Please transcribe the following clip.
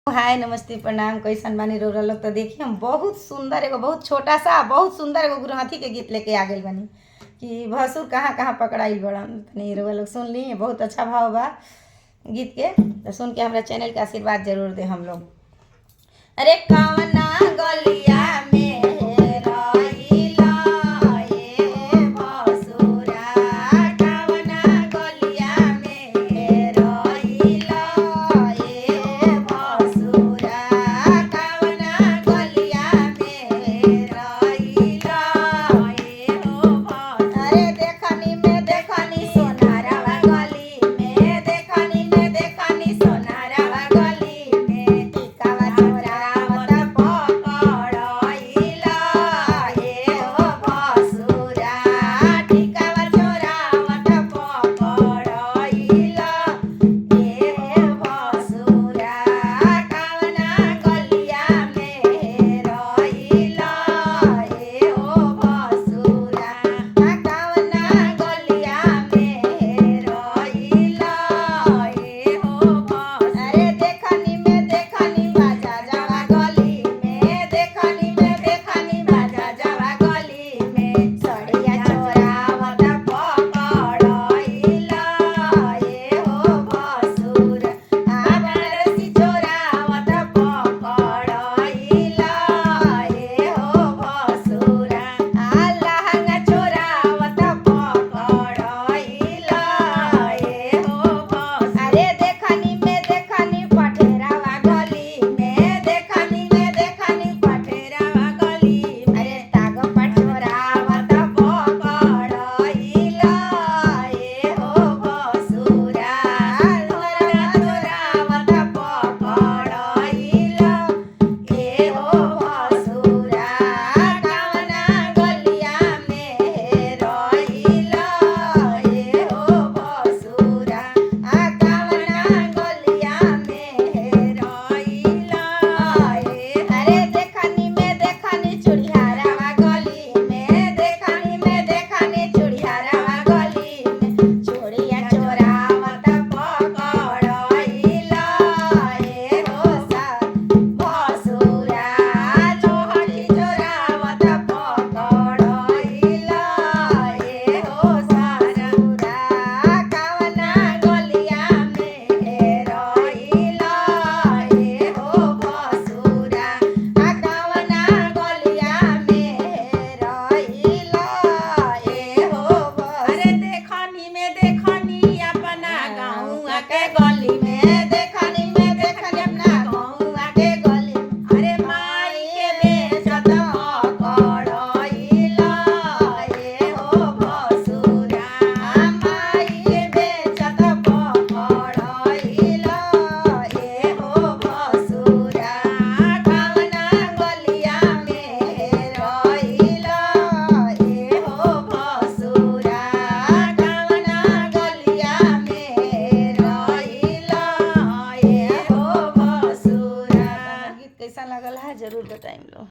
हाय नमस्ते प्रणाम कैसन बानी रोरा लोग। तो देखिए हम बहुत सुंदर एगो बहुत छोटा सा बहुत सुंदर एगो गुरहथी के गीत लेके आ गए बनी कि भसुर कहाँ कहाँ पकड़ाइल बड़न। तनी रोरा लोग सुन ली, बहुत अच्छा भाव बा गीत के। तो सुन के हमारा चैनल के आशीर्वाद जरूर दे हम लोग। अरे कवना गलिया